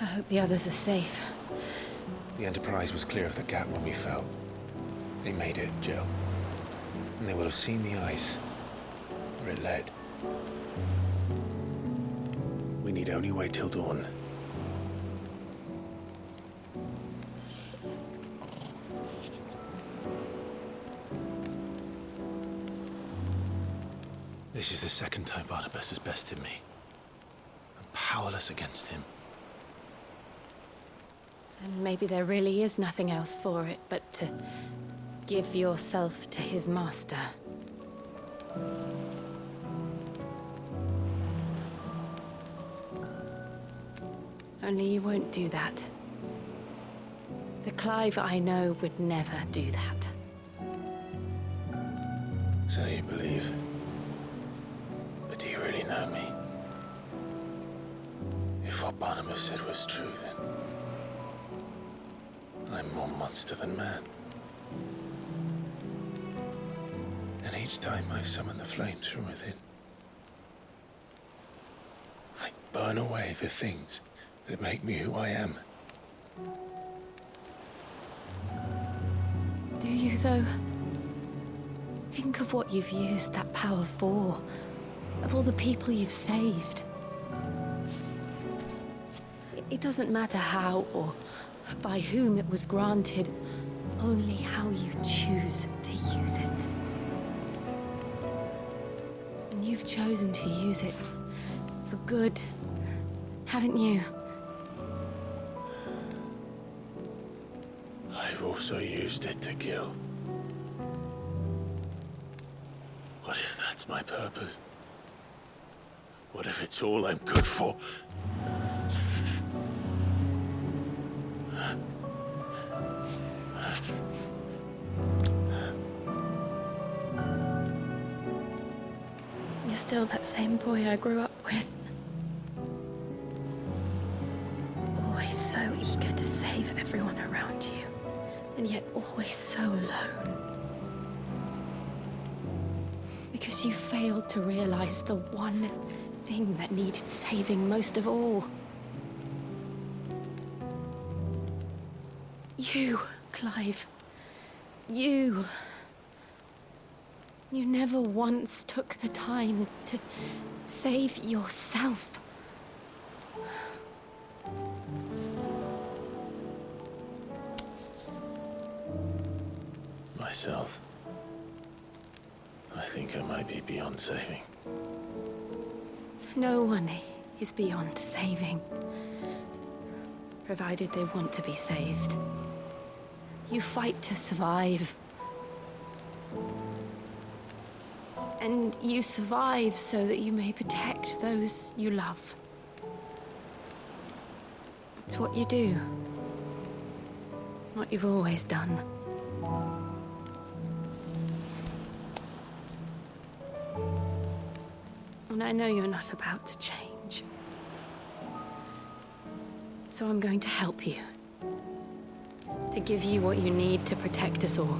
I hope the others are safe. The Enterprise was clear of the gap when we fell. They made it, Jill. And they will have seen the ice, where it led. We need only wait till dawn. This is the second time Barnabas has bested me. I'm powerless against him. And maybe there really is nothing else for it but to give yourself to his master. Only you won't do that. The Clive I know would never do that. So you believe? But do you really know me? If what Barnabas said was true, then I'm more monster than man. And each time I summon the flames from within, I burn away the things that make me who I am. Do you, though? Think of what you've used that power for, of all the people you've saved. It doesn't matter how or by whom it was granted, only how you choose to use it. And you've chosen to use it for good, haven't you? I've also used it to kill. What if that's my purpose? What if it's all I'm good for? You're still that same boy I grew up with. Always so eager to save everyone around you, and yet always so alone. Because you failed to realize the one thing that needed saving most of all. You, Clive. You. You never once took the time to save yourself. Myself? I think I might be beyond saving. No one is beyond saving, provided they want to be saved. You fight to survive. And you survive so that you may protect those you love. It's what you do. What you've always done. And I know you're not about to change. So I'm going to help you. To give you what you need to protect us all.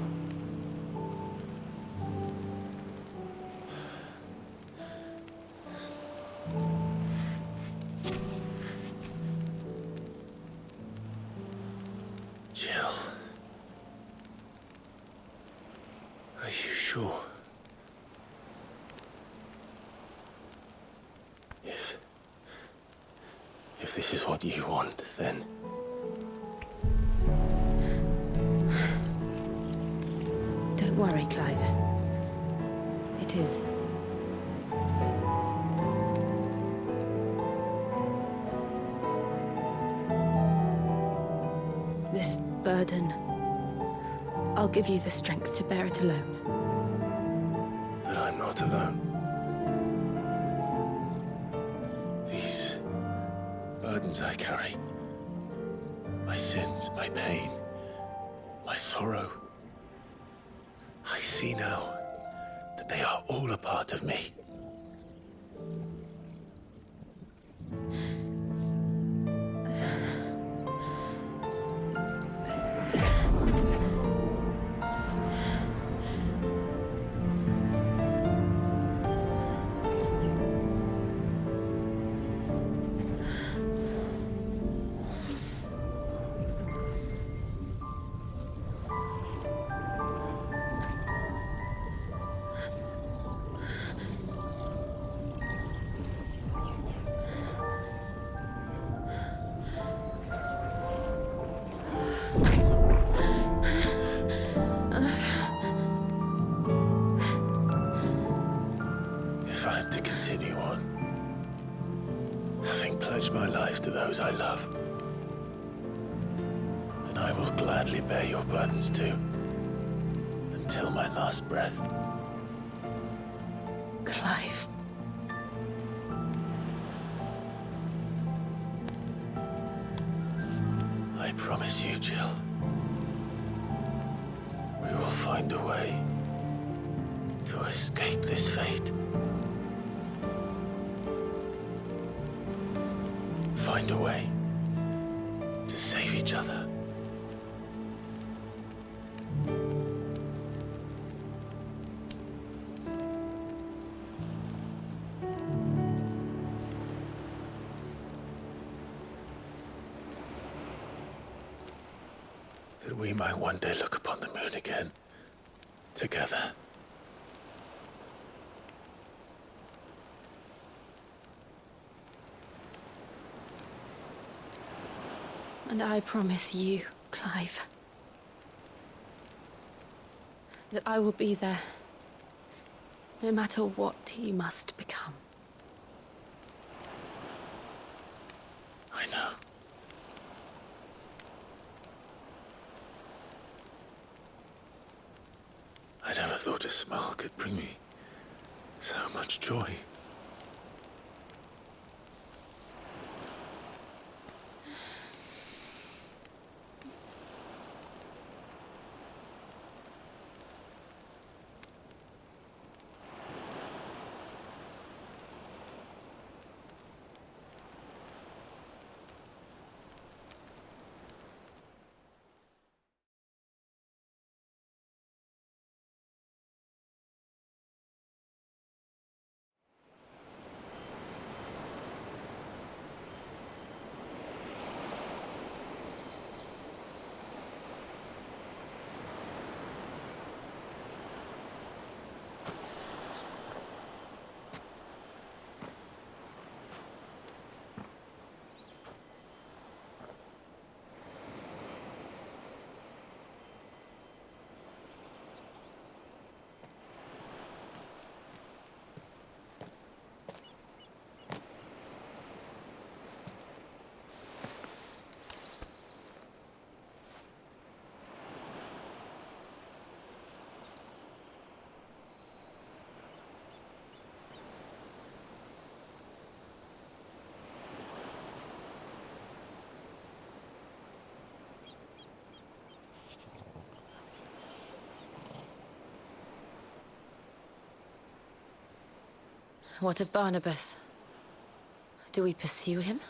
Jill. Are you sure? If this is what you want, then... Don't worry, Clive. It is. This burden, I'll give you the strength to bear it alone. But I'm not alone. These burdens I carry, my sins, my pain, my sorrow, I see now that they are all a part of me. risk my life to those I love. And I will gladly bear your burdens too, until my last breath. Clive. I promise you, Jill, we will find a way to escape this fate. Find a way to save each other. That we might one day look upon the moon again, together. And I promise you, Clive, that I will be there, no matter what you must become. I know. I never thought a smile could bring me so much joy. What of Barnabas? Do we pursue him?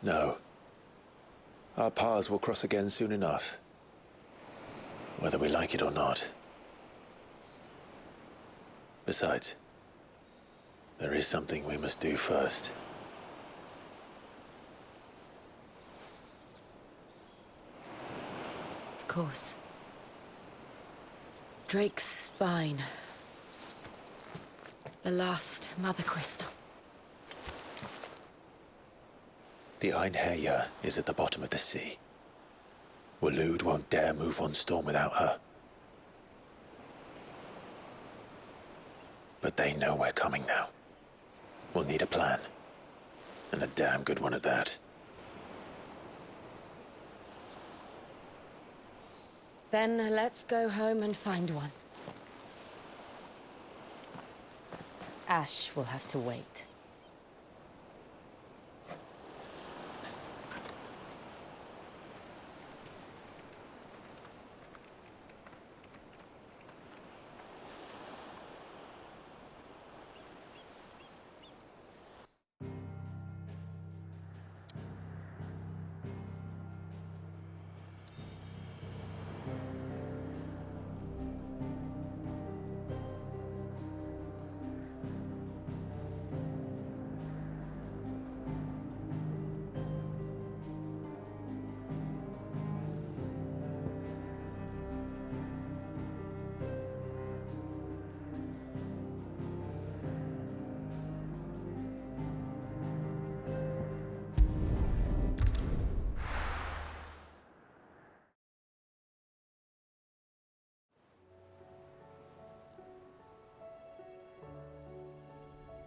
No. Our paths will cross again soon enough, whether we like it or not. Besides, there is something we must do first. Of course. Drake's spine. The last Mother Crystal. The Einherja is at the bottom of the sea. Waloed won't dare move on Storm without her. But they know we're coming now. We'll need a plan. And a damn good one at that. Then let's go home and find one. Ash will have to wait.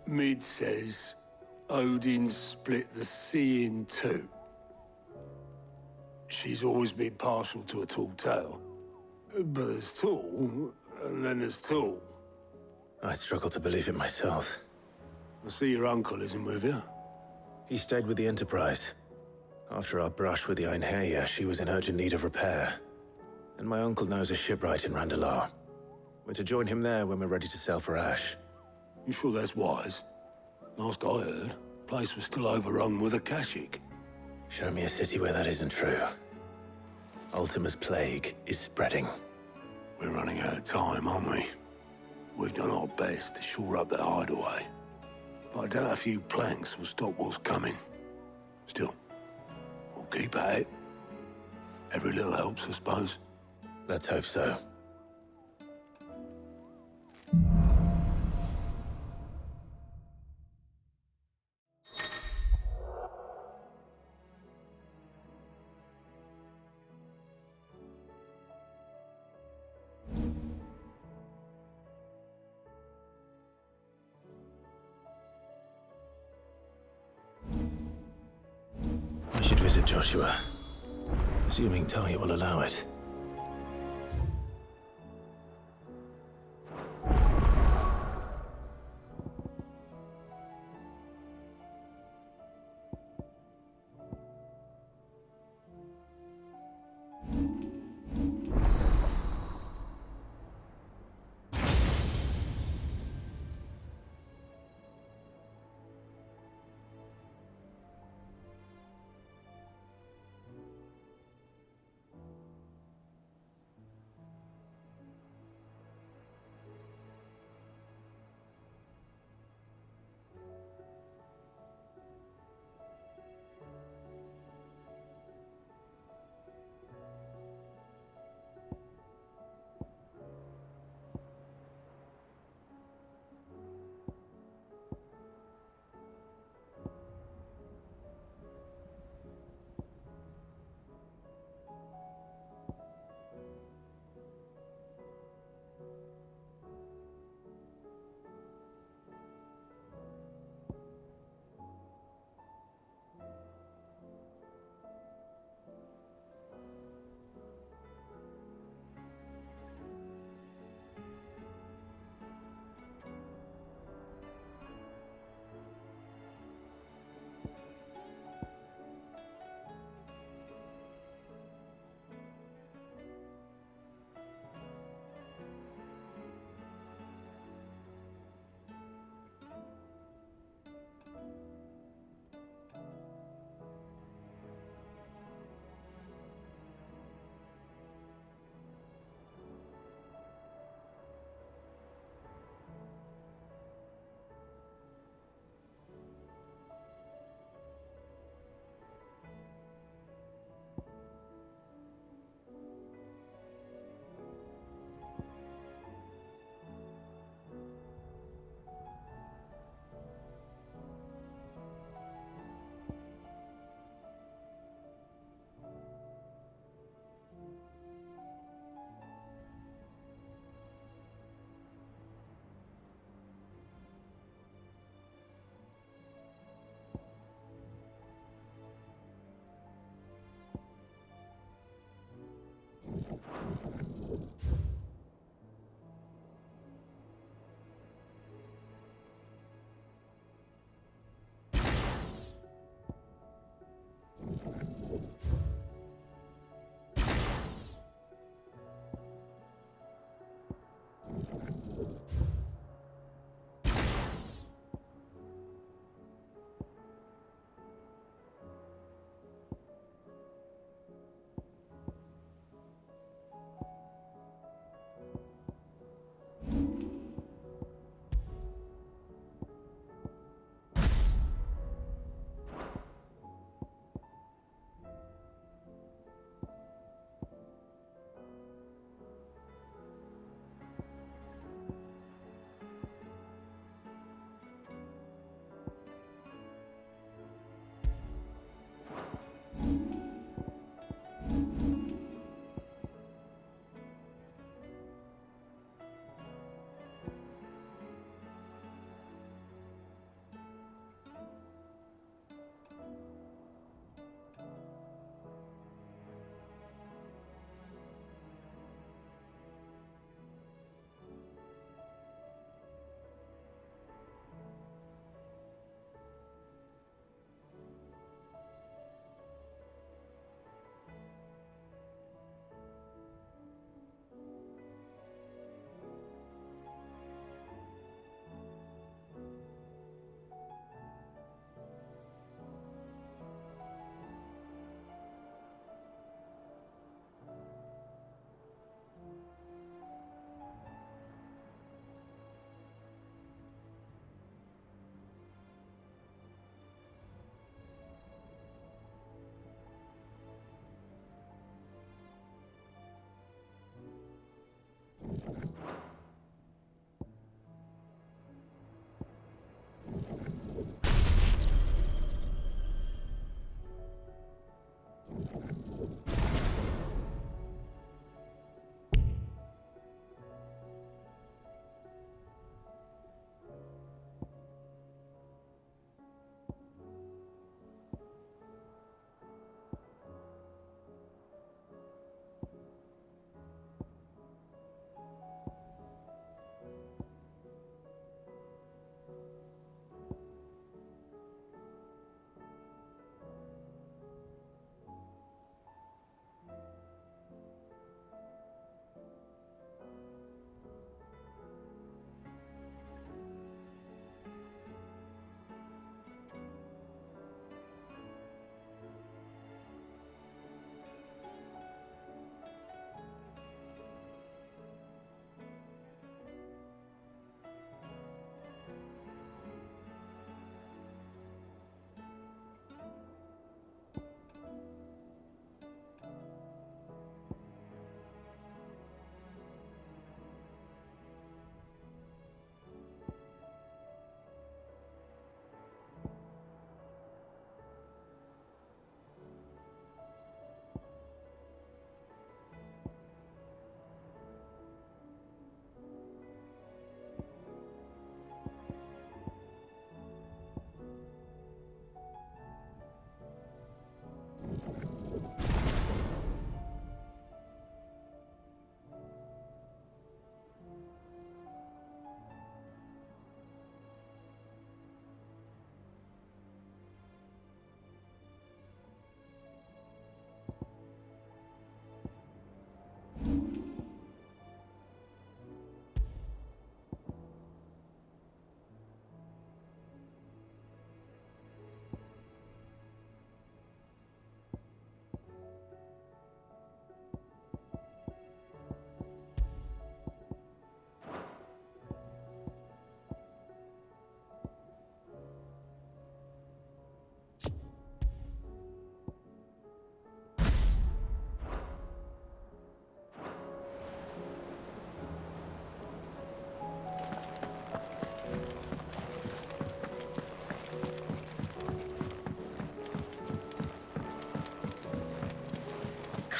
Mead says Odin split the sea in two. She's always been partial to a tall tale. But there's tall, and then there's tall. I struggle to believe it myself. I see your uncle isn't with you. He stayed with the Enterprise. After our brush with the Einherja, she was in urgent need of repair. And my uncle knows a shipwright in Randalar. We're to join him there when we're ready to sail for Ash. You sure that's wise? Last I heard, the place was still overrun with Akashic. Show me a city where that isn't true. Ultima's plague is spreading. We're running out of time, aren't we? We've done our best to shore up that hideaway. But I doubt a few planks will stop what's coming. Still, we'll keep at it. Every little helps, I suppose. Let's hope so. I should visit Joshua, assuming Talia will allow it.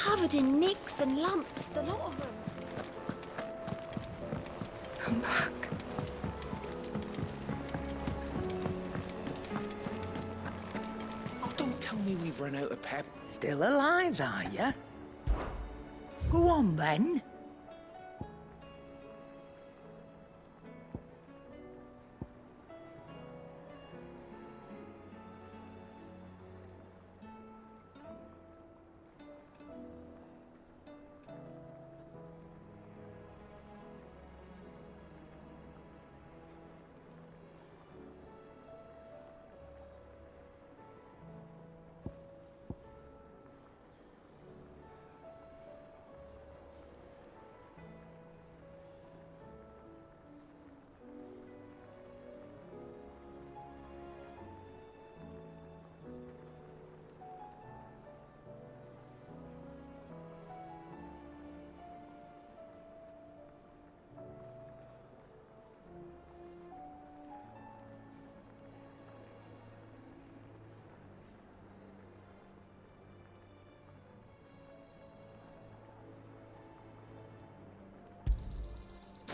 covered in nicks and lumps, the lot of them. Come back. Oh, don't tell me we've run out of pep. Still alive, are you? Go on, then.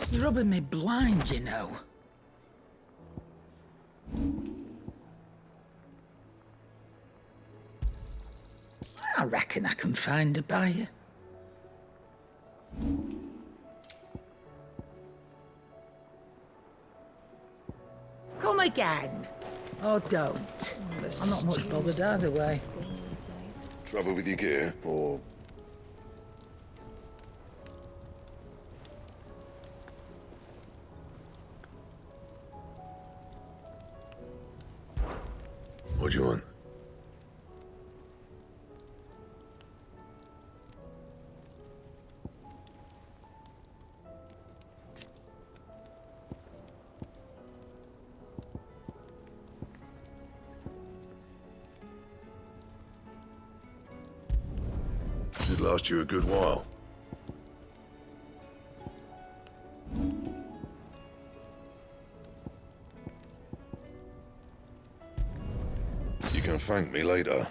It's rubbing me blind, you know. I reckon I can find a buyer. Come again. Or don't. I'm not much bothered either way. Trouble with your gear, or... What do you want? Should last you a good while. You can thank me later.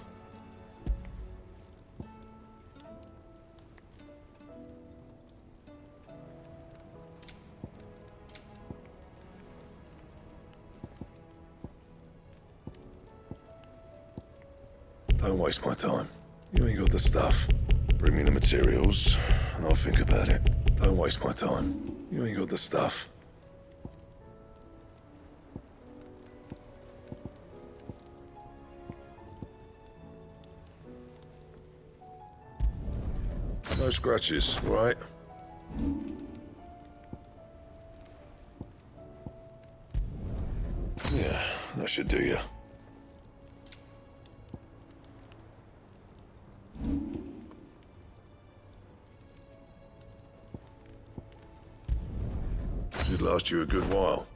Don't waste my time. You ain't got the stuff. Bring me the materials, and I'll think about it. Don't waste my time. You ain't got the stuff. No scratches, right? Yeah, that should do you. Should last you a good while.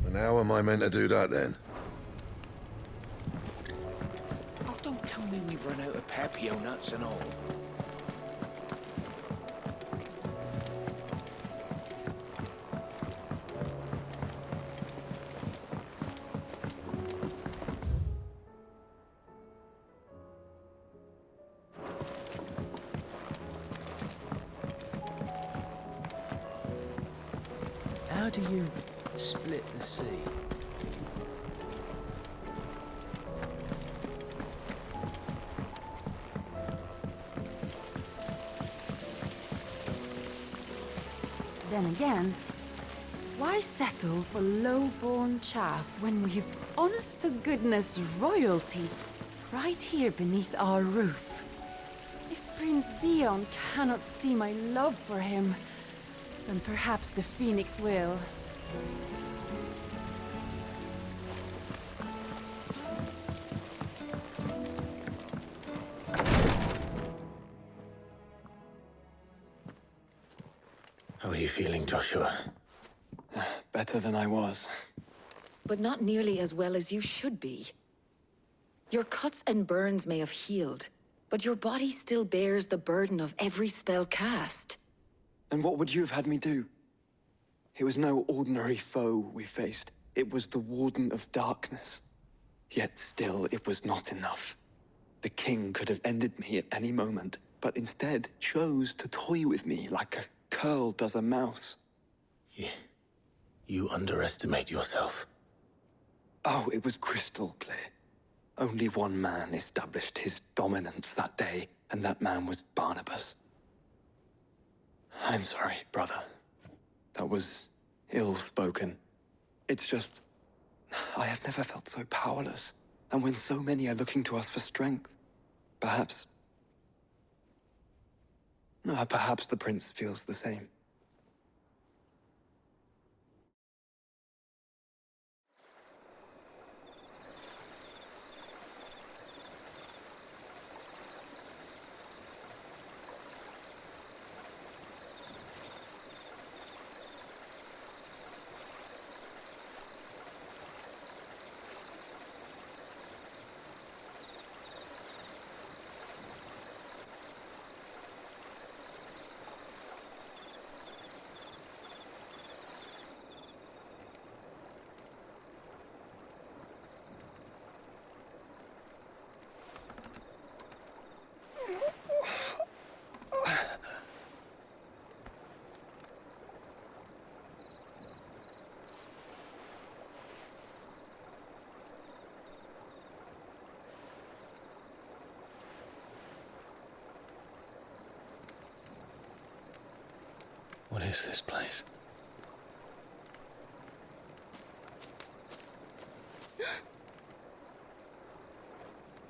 And how am I meant to do that then? Oh, don't tell me we've run out of papio nuts and all. How do you split the sea? Then again, why settle for low-born chaff when we've honest-to-goodness royalty right here beneath our roof? If Prince Dion cannot see my love for him, then perhaps the Phoenix will. How are you feeling, Joshua? Better than I was. But not nearly as well as you should be. Your cuts and burns may have healed, but your body still bears the burden of every spell cast. And what would you have had me do? It was no ordinary foe we faced. It was the Warden of Darkness. Yet still, it was not enough. The king could have ended me at any moment, but instead chose to toy with me like a curl does a mouse. Yeah. You underestimate yourself. Oh, it was crystal clear. Only one man established his dominance that day, and that man was Barnabas. I'm sorry, brother. That was ill-spoken. It's just, I have never felt so powerless. And when so many are looking to us for strength, perhaps the prince feels the same. What is this place?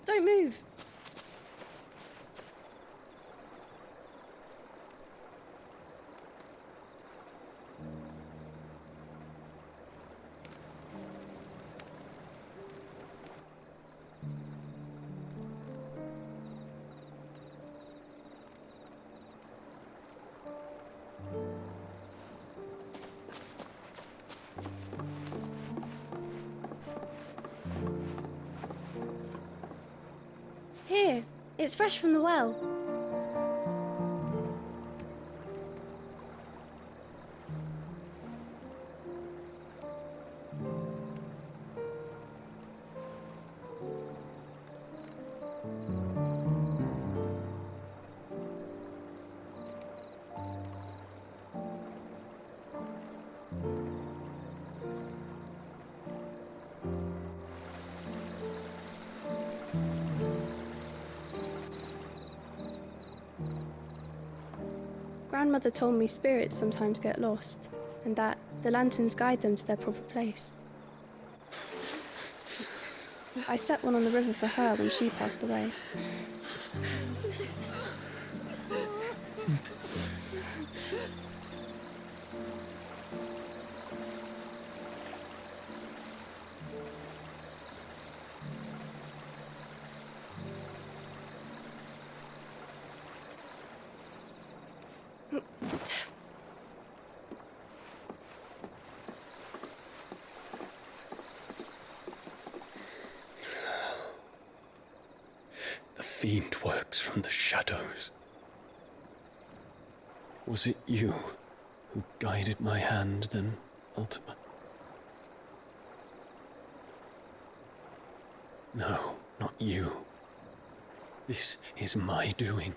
Don't move. Here, it's fresh from the well. Grandmother told me spirits sometimes get lost, and that the lanterns guide them to their proper place. I set one on the river for her when she passed away. The fiend works from the shadows. Was it you who guided my hand, then ultimately? No, not you. This is my doing,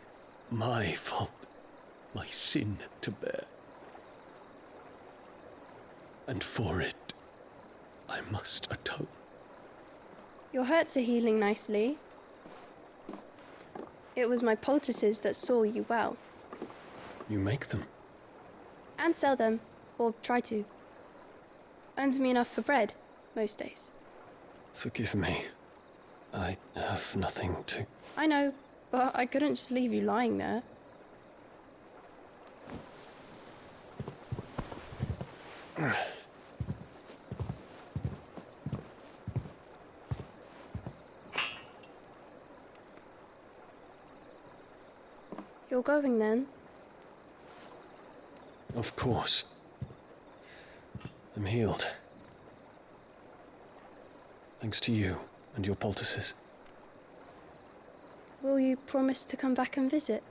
my fault, my sin to bear. And for it, I must atone. Your hurts are healing nicely. It was my poultices that saw you well. You make them? And sell them, or try to. Earns me enough for bread, most days. Forgive me. I have nothing to... I know, but I couldn't just leave you lying there. You're going then? Of course. I'm healed. Thanks to you and your poultices. Will you promise to come back and visit?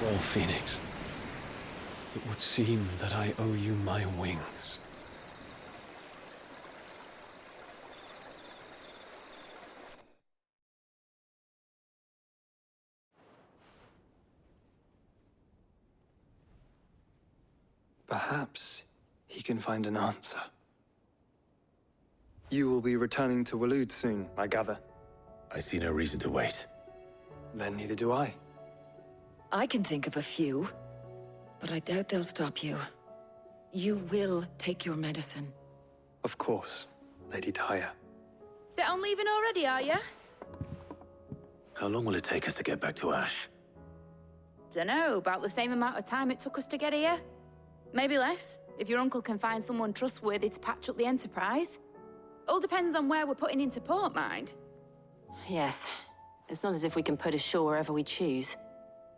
Well, Phoenix, it would seem that I owe you my wings. Perhaps he can find an answer. You will be returning to Waloed soon, I gather. I see no reason to wait. Then neither do I. I can think of a few, but I doubt they'll stop you. You will take your medicine. Of course, Lady Daya. Set on leaving already, are ya? How long will it take us to get back to Ash? Dunno, about the same amount of time it took us to get here. Maybe less, if your uncle can find someone trustworthy to patch up the Enterprise. All depends on where we're putting into port, mind. Yes. It's not as if we can put ashore wherever we choose.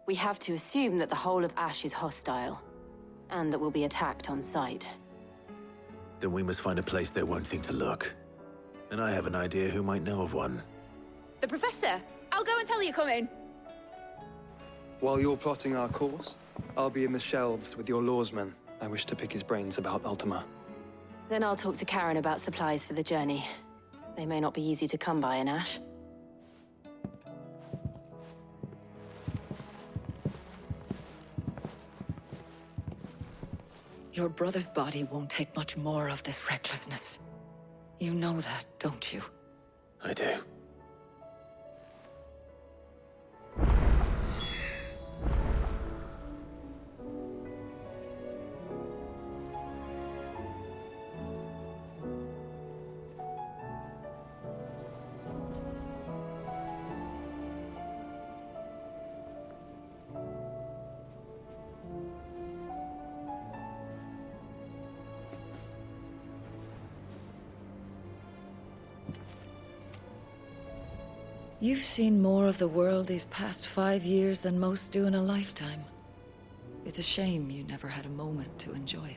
We have to assume that the whole of Ash is hostile, and that we'll be attacked on sight. Then we must find a place they won't think to look. And I have an idea who might know of one. The Professor! I'll go and tell you come in. While you're plotting our course, I'll be in the shelves with your lawsman. I wish to pick his brains about Ultima. Then I'll talk to Karen about supplies for the journey. They may not be easy to come by in Ash. Your brother's body won't take much more of this recklessness. You know that, don't you? I do. You've seen more of the world these past 5 years than most do in a lifetime. It's a shame you never had a moment to enjoy it.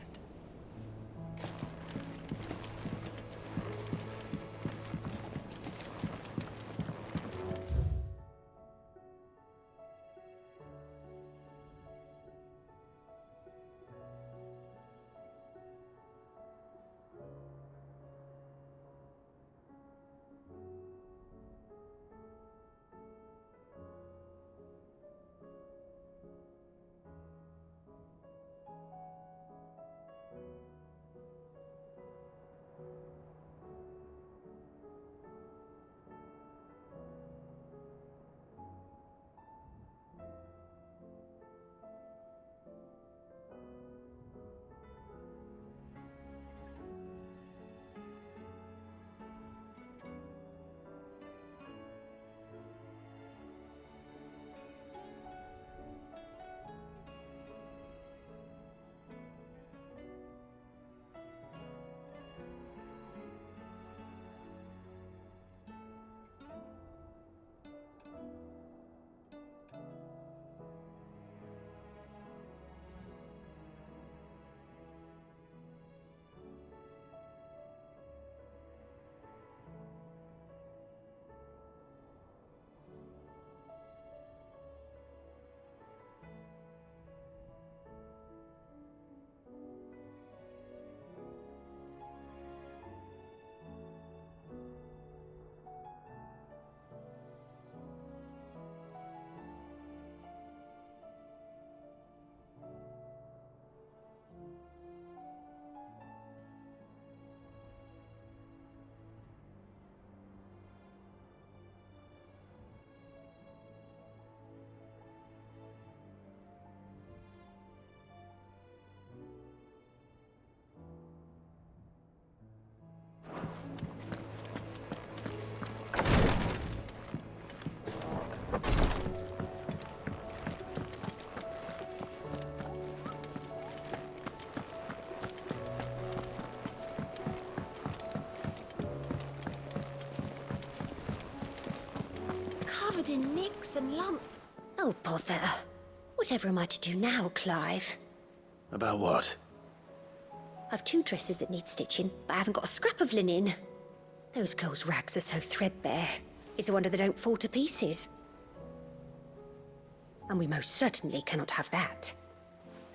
Covered in nicks and lump. Oh, bother. Whatever am I to do now, Clive? About what? I've 2 dresses that need stitching, but I haven't got a scrap of linen. Those girls' rags are so threadbare. It's a wonder they don't fall to pieces. And we most certainly cannot have that.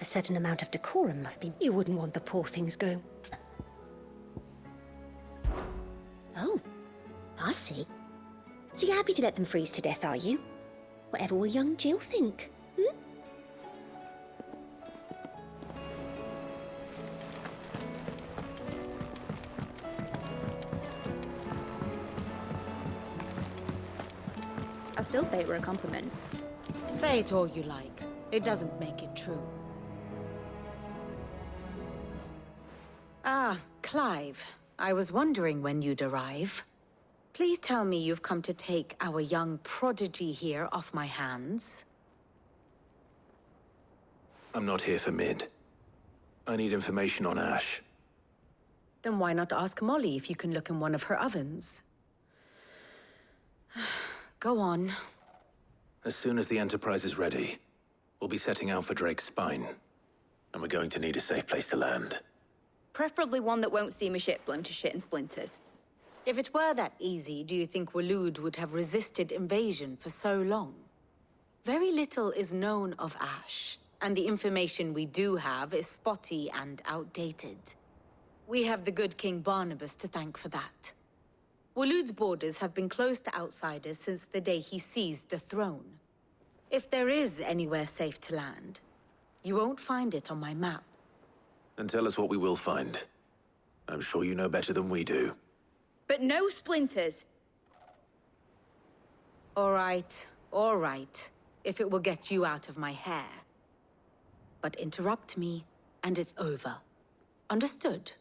A certain amount of decorum must be... You wouldn't want the poor things go... Oh, I see. So you're happy to let them freeze to death, are you? Whatever will young Jill think? I still say it were a compliment. Say it all you like. It doesn't make it true. Ah, Clive. I was wondering when you'd arrive. Please tell me you've come to take our young prodigy here off my hands. I'm not here for Mid. I need information on Ash. Then why not ask Molly if you can look in one of her ovens? Go on. As soon as the Enterprise is ready, we'll be setting out for Drake's Spine. And we're going to need a safe place to land. Preferably one that won't see my ship blown to shit and splinters. If it were that easy, do you think Waloed would have resisted invasion for so long? Very little is known of Ash, and the information we do have is spotty and outdated. We have the good King Barnabas to thank for that. Waloed's borders have been closed to outsiders since the day he seized the throne. If there is anywhere safe to land, you won't find it on my map. And tell us what we will find. I'm sure you know better than we do. But no splinters! All right, if it will get you out of my hair. But interrupt me, and it's over. Understood?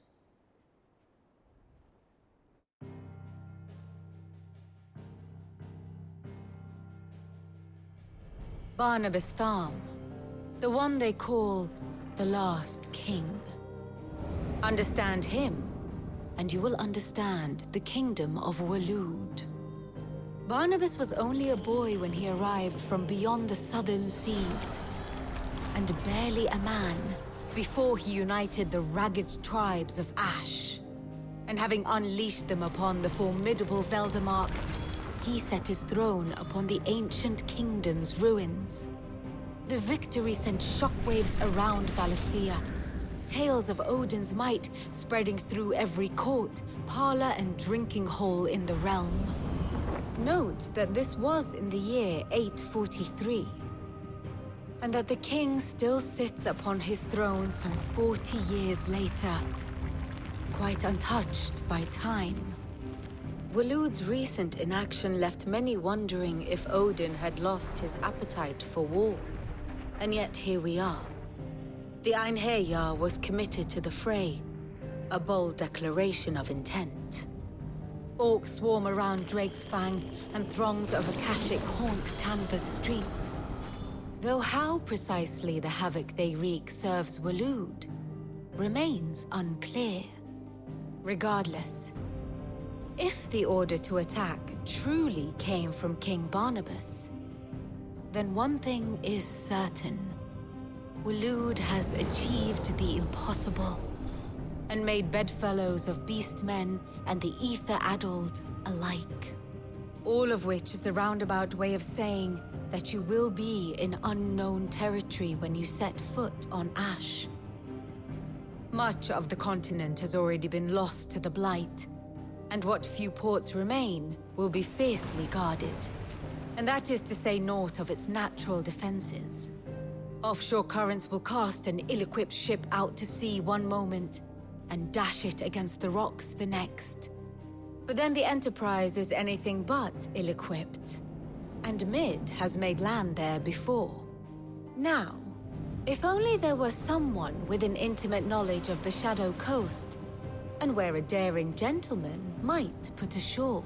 Barnabas Tharm, the one they call the Last King. Understand him, and you will understand the kingdom of Waloed. Barnabas was only a boy when he arrived from beyond the southern seas, and barely a man before he united the ragged tribes of Ash. And having unleashed them upon the formidable Veldamark, he set his throne upon the ancient kingdom's ruins. The victory sent shockwaves around Valisthea, tales of Odin's might spreading through every court, parlor, and drinking hole in the realm. Note that this was in the year 843, and that the king still sits upon his throne some 40 years later, quite untouched by time. Waloed's recent inaction left many wondering if Odin had lost his appetite for war. And yet here we are. The Einherjar was committed to the fray, a bold declaration of intent. Orcs swarm around Drake's Fang, and throngs of Akashic haunt Canvas streets. Though how precisely the havoc they wreak serves Waloed remains unclear. Regardless, if the order to attack truly came from King Barnabas, then one thing is certain. Waloed has achieved the impossible, and made bedfellows of beastmen and the ether-addled alike. All of which is a roundabout way of saying that you will be in unknown territory when you set foot on Ash. Much of the continent has already been lost to the Blight, and what few ports remain will be fiercely guarded. And that is to say naught of its natural defenses. Offshore currents will cast an ill-equipped ship out to sea one moment, and dash it against the rocks the next. But then the Enterprise is anything but ill-equipped, and Mid has made land there before. Now, if only there were someone with an intimate knowledge of the Shadow Coast, and where a daring gentleman might put ashore.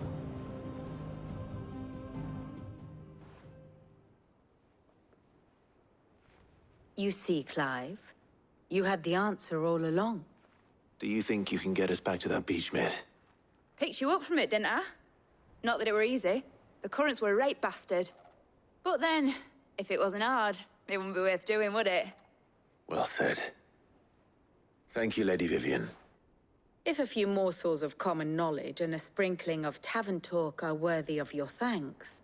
You see, Clive, you had the answer all along. Do you think you can get us back to that beach, Mid? Picked you up from it, didn't I? Not that it were easy. The currents were a right bastard. But then, if it wasn't hard, it wouldn't be worth doing, would it? Well said. Thank you, Lady Vivian. If a few morsels of common knowledge and a sprinkling of tavern talk are worthy of your thanks,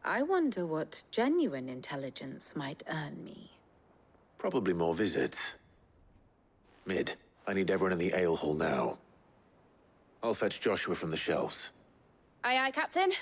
I wonder what genuine intelligence might earn me. Probably more visits. Mid, I need everyone in the ale hall now. I'll fetch Joshua from the shelves. Aye, aye, Captain.